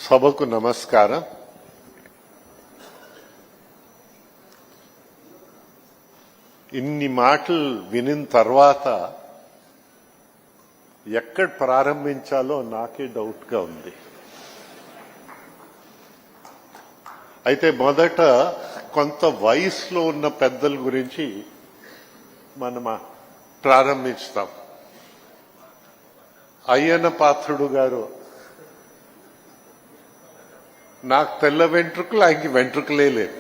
సభకు నమస్కారం. ఇన్ని మాటలు వినిన తర్వాత ఎక్కడ ప్రారంభించాలో నాకే డౌట్గా ఉంది. అయితే మొదట కొంత వయసులో ఉన్న పెద్దల గురించి మనం ప్రారంభిస్తాం. అయ్యన్న పాత్రుడు గారు, నాకు తెల్ల వెంట్రుకలు, ఆయనకి వెంట్రుకలే లేదు.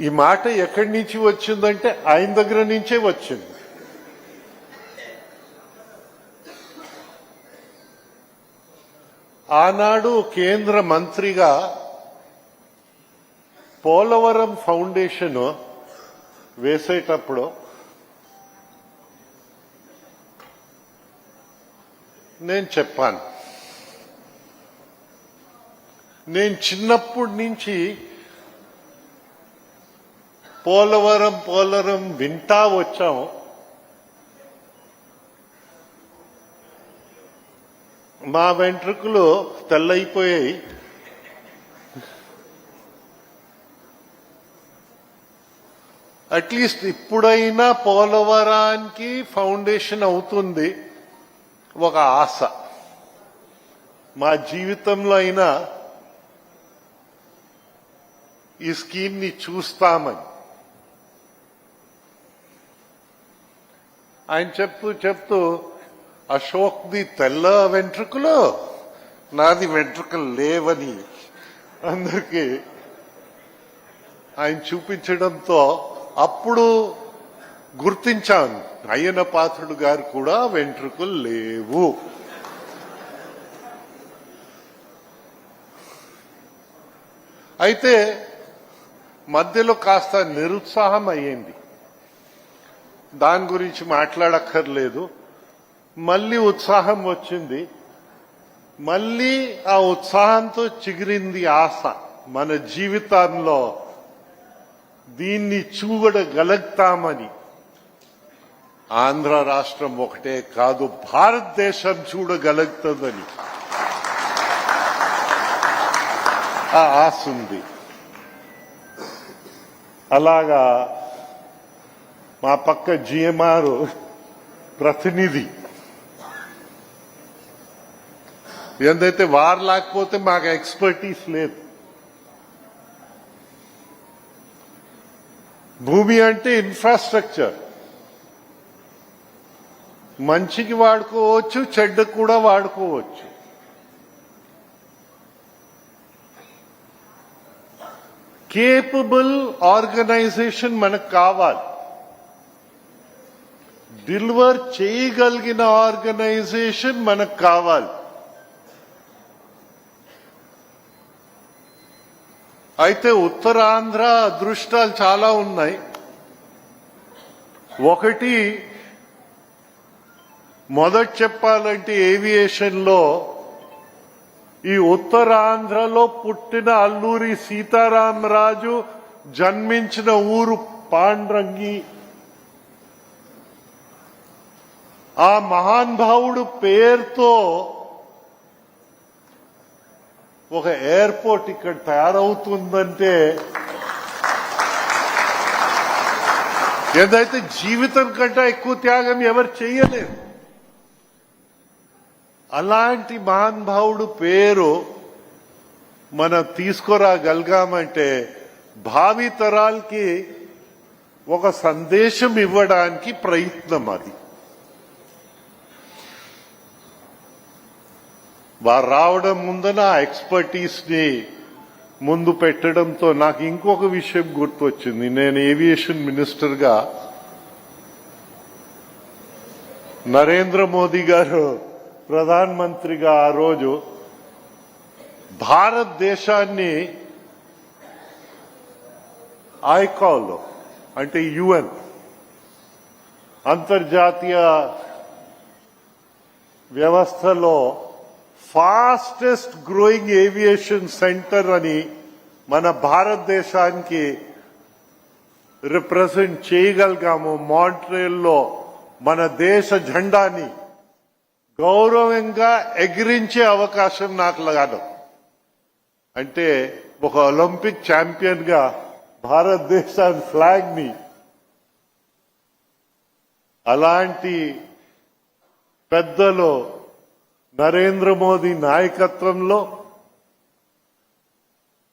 ఈ మాట ఎక్కడి నుంచి వచ్చిందంటే ఆయన దగ్గర నుంచే వచ్చింది. ఆనాడు కేంద్ర మంత్రిగా పోలవరం ఫౌండేషన్ వేసేటప్పుడు నేను చెప్పాను, నేను చిన్నప్పటి నుంచి పోలవరం వింటా వచ్చాం. మా వెంట్రుకలు తెల్లయిపోయాయి. అట్లీస్ట్ ఇప్పుడైనా పోలవరానికి ఫౌండేషన్ అవుతుంది ఒక ఆశ. మా జీవితంలో అయినా ఈ స్కీమ్ని చూస్తామని ఆయన చెప్తూ అశోక్ది తెల్ల వెంట్రుకలు, నాది వెంట్రుకలు లేవని అందరికీ ఆయన చూపించడంతో అప్పుడు గుర్తించాను, అయ్యన్న పాత్రుడు గారు కూడా వెంట్రుకలు లేవు. అయితే మధ్యలో కాస్త నిరుత్సాహం అయ్యింది. దాని గురించి మాట్లాడక్కర్లేదు. మళ్ళీ ఉత్సాహం వచ్చింది. మళ్ళీ ఆ ఉత్సాహంతో చిగిరింది ఆశ, మన జీవితంలో దీన్ని చూడగలుగుతామని. ఆంధ్ర రాష్ట్రం ఒకటే కాదు, భారతదేశం చూడగలుగుతుందని ఆ ఆశ ఉంది. అలాగా మా పక్క జిఎంఆర్ ప్రతినిధి, ఏందైతే వారు లేకపోతే మాకు ఎక్స్పర్టీస్ లేదు. భూమి అంటే ఇన్ఫ్రాస్ట్రక్చర్, మంచికి వాడుకోవచ్చు, చెడ్డకు కూడా వాడుకోవచ్చు. కేపబుల్ ఆర్గనైజేషన్ మనకు కావాలి. డెలివర్ చేయగలిగిన ఆర్గనైజేషన్ మనకు కావాలి. అయితే ఉత్తరాంధ్ర అదృష్టాలు చాలా ఉన్నాయి. ఒకటి, మొదట చెప్పాలంటే ఏవియేషన్లో ఈ ఉత్తరాంధ్రలో పుట్టిన అల్లూరి సీతారామరాజు జన్మించిన ఊరు పాండ్రంగి. ఆ మహానుభావుడు పేరుతో ఒక ఎయిర్పోర్ట్ ఇక్కడ తయారవుతుందంటే ఏదైతే జీవితం కంటే ఎక్కువ త్యాగం ఎవరు చేయలేరు. అలాంటి మహానుభావుడు పేరు మనం తీసుకురాగలిగామంటే భావి తరాలకి ఒక సందేశం ఇవ్వడానికి ప్రయత్నం అది. వారు రావడం ముందన ఆ ఎక్స్పర్టీస్ ని ముందు పెట్టడంతో నాకు ఇంకొక విషయం గుర్తొచ్చింది. నేను ఏవియేషన్ మినిస్టర్ గా నరేంద్ర మోదీ గారు ప్రధానమంత్రిగా ఆ రోజు భారతదేశాన్ని ఐకాల్ అంటే యుఎన్ అంతర్జాతీయ వ్యవస్థలో ఫాస్టెస్ట్ గ్రోయింగ్ ఏవియేషన్ సెంటర్ అని మన భారతదేశానికి రిప్రజెంట్ చేయగలిగాము. మాంట్రియల్లో మన దేశ జెండాని గౌరవంగా ఎగిరించే అవకాశం నాకు లేదు. అంటే ఒక ఒలింపిక్ ఛాంపియన్ గా భారతదేశాన్ని ఫ్లాగ్ ని అలాంటి పెద్దలు నరేంద్ర మోదీ నాయకత్వంలో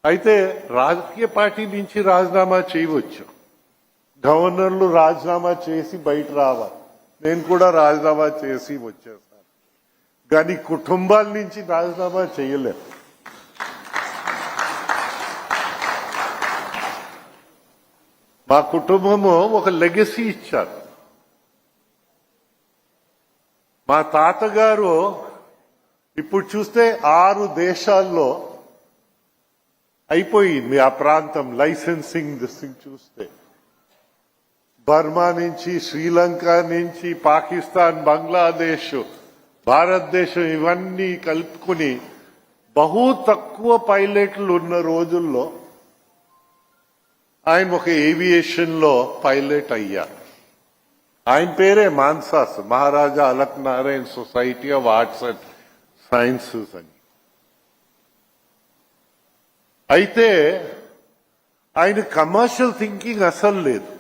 అయితే రాజకీయ పార్టీ నుంచి రాజీనామా చేయవచ్చు. గవర్నర్లు రాజీనామా చేసి బయట రావాలి. నేను కూడా రాజీనామా చేసి వచ్చేస్తాను. కానీ కుటుంబాల నుంచి రాజీనామా చేయలేం. మా కుటుంబము ఒక లెగసీ ఇచ్చారు. మా తాతగారు ఇప్పుడు చూస్తే 6 దేశాల్లో అయిపోయింది ఆ ప్రాంతం లైసెన్సింగ్ చూస్తే. బర్మా నుంచి, శ్రీలంక నుంచి, పాకిస్తాన్, బంగ్లాదేశ్, భారతదేశం ఇవన్నీ కలుపుకుని బహు తక్కువ పైలట్లు ఉన్న రోజుల్లో ఆయన ఒక ఏవియేషన్ లో పైలట్ అయ్యారు. ఆయన పేరే MANSAS, Maharaja Alak Narayan society of arts and sciences అని. అయితే ఆయన కమర్షియల్ థింకింగ్ అసలు లేదు.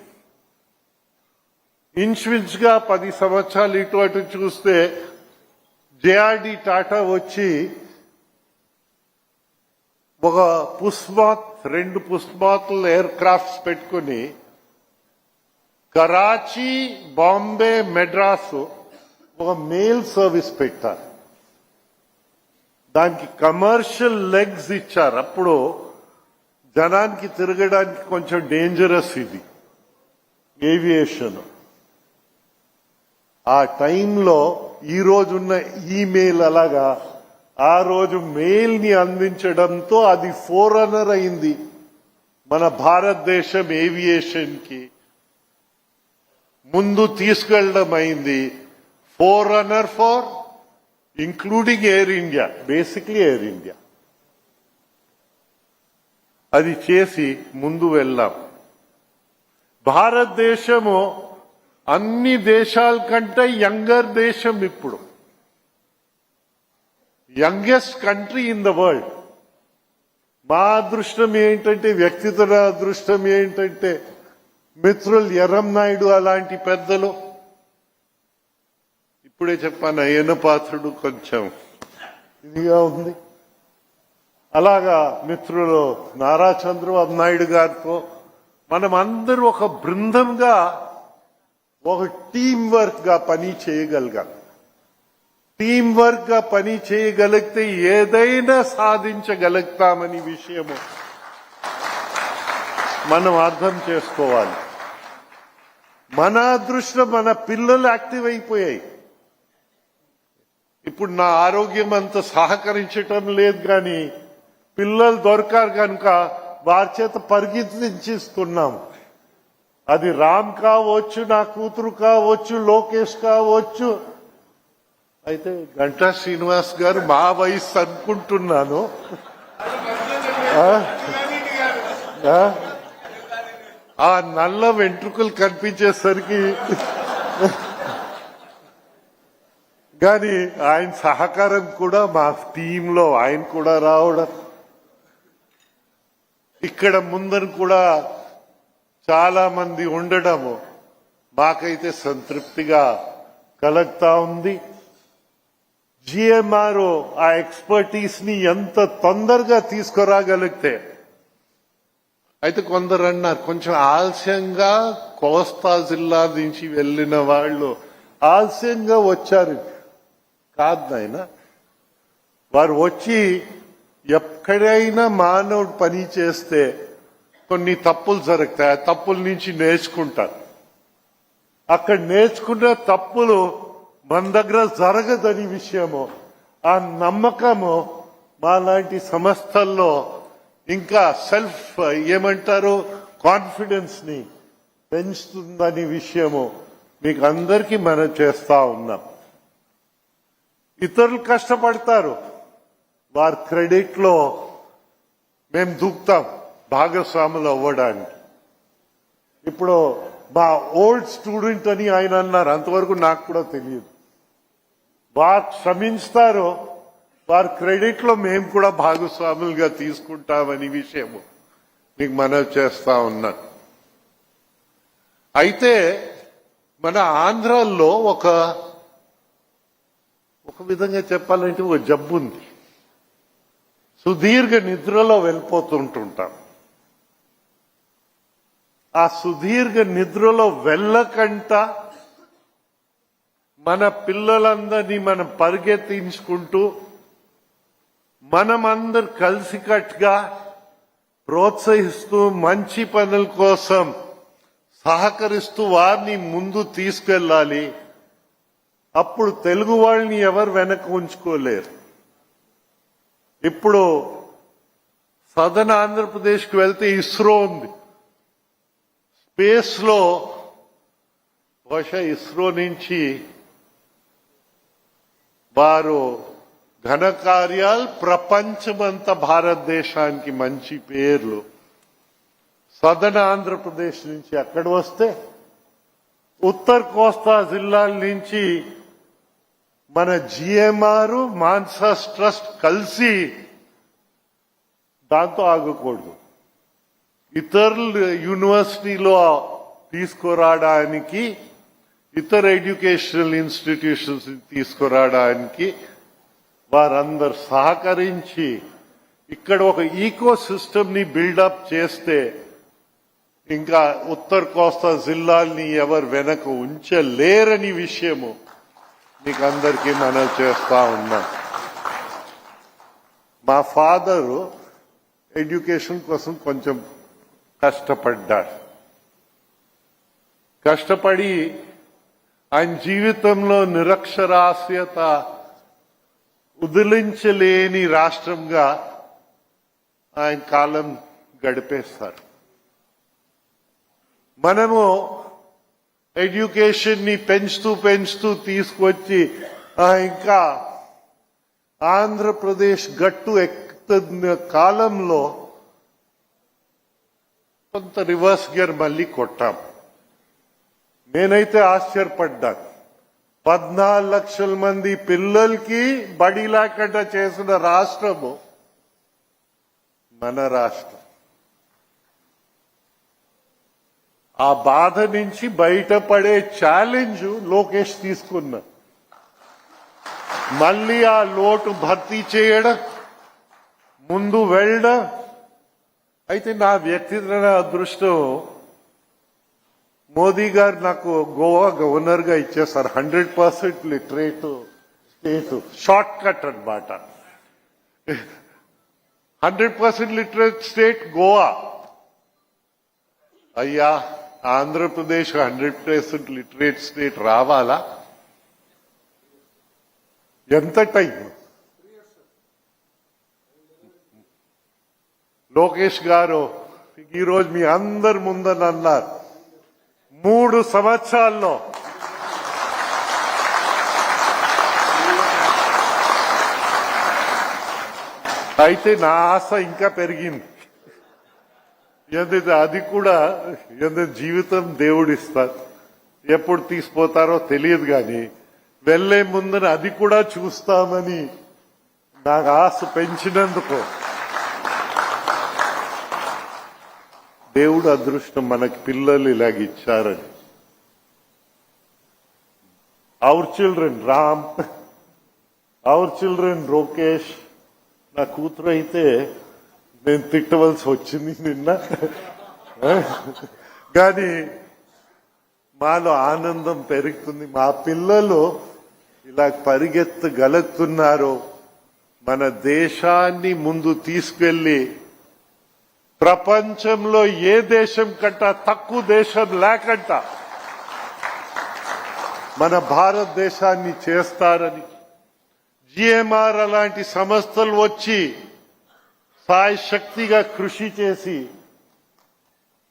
ఇన్సూరెన్స్ గా 10 సంవత్సరాలు ఇటు అటు చూస్తే జేఆర్డి టాటా వచ్చి ఒక పుష్మాత్ 2 పుష్మాత్ ఎయిర్ క్రాఫ్ట్స్ పెట్టుకుని కరాచీ, బాంబే, మెడ్రాస్ ఒక మెయిల్ సర్వీస్ పెట్టారు. దానికి కమర్షియల్ లెగ్స్ ఇచ్చారు. అప్పుడు జనానికి తిరగడానికి కొంచెం డేంజరస్ ఇది ఏవియేషన్. ఆ టైంలో ఈ రోజున్న ఈమెయిల్ అలాగా ఆ రోజు మెయిల్ ని అందించడంతో అది ఫోరనర్ అయింది మన భారతదేశం ఏవియేషన్ కి ముందు తీసుకెళ్లడం అయింది. Foreigner for including Air India, basically Air India. అది చేసి ముందు వెళ్ళాం. భారతదేశము అన్ని దేశాల కంటే యంగర్ దేశం. ఇప్పుడు youngest country in the world. మా అదృష్టం ఏంటంటే, వ్యక్తిగత అదృష్టం ఏంటంటే, మిత్రులు ఎర్రం నాయుడు అలాంటి పెద్దలు, ఇప్పుడే చెప్పాను అయ్యన్న పాత్రుడు కొంచెం ఇదిగా ఉంది. అలాగా మిత్రులు నారా చంద్రబాబు నాయుడు గారితో మనం అందరూ ఒక బృందంగా ఒక టీం వర్క్ గా పని చేయగలిగాం. టీం వర్క్ గా పని చేయగలిగితే ఏదైనా సాధించగలుగుతామని విషయము మనం అర్థం చేసుకోవాలి. మన అదృష్టం మన పిల్లలు యాక్టివ్ అయిపోయాయి. ఇప్పుడు నా ఆరోగ్యం అంత సహకరించటం లేదు, కానీ పిల్లలు దొరకారు కనుక వారి చేత పరిగెత్తిస్తున్నాం. అది రామ్ కావచ్చు, నా కూతురు కావచ్చు, లోకేష్ కావచ్చు. అయితే గంటా శ్రీనివాస్ గారు మా వయసు అనుకుంటున్నాను. ఆ నల్ల వెంట్రుకలు కనిపించేసరికి కానీ ఆయన సహకారం కూడా మా టీంలో ఆయన కూడా రావడం, ఇక్కడ ముందర కూడా చాలా మంది ఉండడము మాకైతే సంతృప్తిగా కలుగుతా ఉంది. జిఎంఆర్ ఆ ఎక్స్పర్టీస్ ని ఎంత తొందరగా తీసుకురాగలిగితే, అయితే కొందరు అన్నారు కొంచెం ఆలస్యంగా కోస్తా జిల్లా నుంచి వెళ్ళిన వాళ్ళు ఆలస్యంగా వచ్చారు. కాదు నాయన, వారు వచ్చి ఎక్కడైనా మానవుడు పని చేస్తే కొన్ని తప్పులు జరుగుతాయి. ఆ తప్పుల నుంచి నేర్చుకుంటారు. అక్కడ నేర్చుకున్న తప్పులు మన దగ్గర జరగదని విషయము, ఆ నమ్మకము మా లాంటి సంస్థల్లో ఇంకా సెల్ఫ్ ఏమంటారు కాన్ఫిడెన్స్ ని పెంచుతుందని విషయము మీకు అందరికీ మనం చేస్తా ఉన్నాం. ఇతరులు కష్టపడతారు, వారి క్రెడిట్ లో మేము దూకుతాం భాగస్వాములు అవ్వడానికి. ఇప్పుడు మా ఓల్డ్ స్టూడెంట్ అని ఆయన అన్నారు, అంతవరకు నాకు కూడా తెలియదు. వారు శ్రమిస్తారో వారి క్రెడిట్ లో మేము కూడా భాగస్వాములుగా తీసుకుంటామని విషయము మీకు మనవి చేస్తా ఉన్నాను. అయితే మన ఆంధ్రాలో ఒక విధంగా చెప్పాలంటే ఒక జబ్బు ఉంది. సుదీర్ఘ నిద్రలో వెళ్ళిపోతుంటుంటాం. ఆ సుదీర్ఘ నిద్రలో వెళ్ళకంట మన పిల్లలందరినీ మనం పరిగెత్తించుకుంటూ మనమందరు కలిసికట్టుగా ప్రోత్సహిస్తూ మంచి పనుల కోసం సహకరిస్తూ వారిని ముందు తీసుకెళ్ళాలి. అప్పుడు తెలుగు వాళ్ళని ఎవరు వెనక ఉంచుకోలేరు. ఇప్పుడు సదర్న్ ఆంధ్రప్రదేశ్కి వెళ్తే ఇస్రో ఉంది. స్పేస్ లో బహుశా ఇస్రో నుంచి వారు ఘనకార్యాలు ప్రపంచమంతా భారతదేశానికి మంచి పేర్లు. సదర్న్ ఆంధ్రప్రదేశ్ నుంచి అక్కడ వస్తే ఉత్తర్ కోస్తా జిల్లాల నుంచి మన జిఎంఆర్ మాన్సాస్ ట్రస్ట్ కలిసి దాంతో ఆగకూడదు, ఇతరులు యూనివర్సిటీలో తీసుకురావడానికి, ఇతర ఎడ్యుకేషనల్ ఇన్స్టిట్యూషన్స్ తీసుకురావడానికి వారందరూ సహకరించి ఇక్కడ ఒక ఈకో సిస్టమ్ ని బిల్డప్ చేస్తే ఇంకా ఉత్తర్ కోస్తా జిల్లాల్ని ఎవరు వెనక ఉంచలేరని విషయము మీకు అందరికీ మనం చేస్తా ఉన్నాం. మా ఫాదరు ఎడ్యుకేషన్ కోసం కొంచెం కష్టపడి ఆయన జీవితంలో నిరక్షరాస్యత వదిలించలేని రాష్ట్రంగా ఆయన కాలం గడిపేస్తారు. మనము ఎడ్యుకేషన్ ని పెంచుతూ తీసుకొచ్చి ఇంకా ఆంధ్రప్రదేశ్ గట్టు ఎక్కుతున్న కాలంలో కొంత రివర్స్ గేర్ మళ్ళీ కొట్టాం. నేనైతే ఆశ్చర్యపడ్డాను. 14 లక్షల మంది పిల్లలకి బడి లేకుండా చేసిన రాష్ట్రము మన రాష్ట్రం. ఆ బాధ నుంచి బయటపడే ఛాలెంజ్ లోకేష్ తీసుకున్నా. మళ్ళీ ఆ లోటు భర్తీ చేయడం, ముందు వెళ్ళడం. అయితే నా వ్యక్తిగత అదృష్టం, మోదీ గారు నాకు గోవా గవర్నర్ గా ఇచ్చేసారు. 100% లిటరేట్ స్టేట్, షార్ట్ కట్ అన్నమాట. 100% లిటరేట్ స్టేట్ గోవా. అయ్యా, ఆంధ్రప్రదేశ్ 100% లిటరేట్ స్టేట్ రావాలా? ఎంత టైం? లోకేష్ గారు ఈరోజు మీ అందరి ముందని అన్నారు, 3 సంవత్సరాల్లో అయితే నా ఆశ ఇంకా పెరిగింది. అది కూడా జీవితం దేవుడిస్తారు, ఎప్పుడు తీసిపోతారో తెలియదు, కానీ వెళ్లే ముందర అది కూడా చూస్తామని నాకు ఆశ పెంచినందుకు దేవుడు అదృష్టం మనకి పిల్లలు ఇలాగిచ్చారని. Our children Ram, our children Lokesh. నా కూతురు అయితే నేను తిట్టవలసి వచ్చింది నిన్న, కానీ మాలో ఆనందం పెరుగుతుంది. మా పిల్లలు ఇలా పరిగెత్తగలుగుతున్నారు. మన దేశాన్ని ముందు తీసుకెళ్లి ప్రపంచంలో ఏ దేశం కంటే తక్కువ దేశం లేకంట మన భారతదేశాన్ని చేస్తారని, జిఎంఆర్ అలాంటి సంస్థలు వచ్చి సాయశక్తిగా కృషి చేసి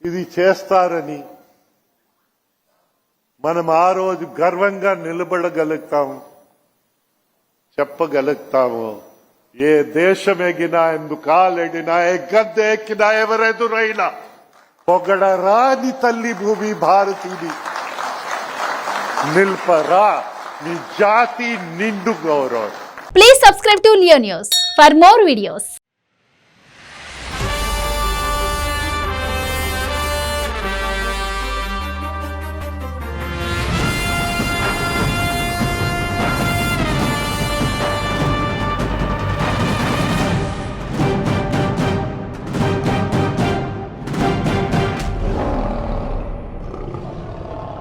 ఇది చేస్తారని మనం ఆ రోజు గర్వంగా నిలబడగలుగుతాము, చెప్పగలుగుతాము. ఏ దేశం ఎగినా, ఎందుకు కాలెడినా, ఏ గద్దె ఎక్కినా, ఎవరెదురైనా పొగడరా నీ తల్లి భూమి భారతిని, నిల్పరా నీ జాతి నిండు గౌరవం. Please subscribe to Leo News for more videos.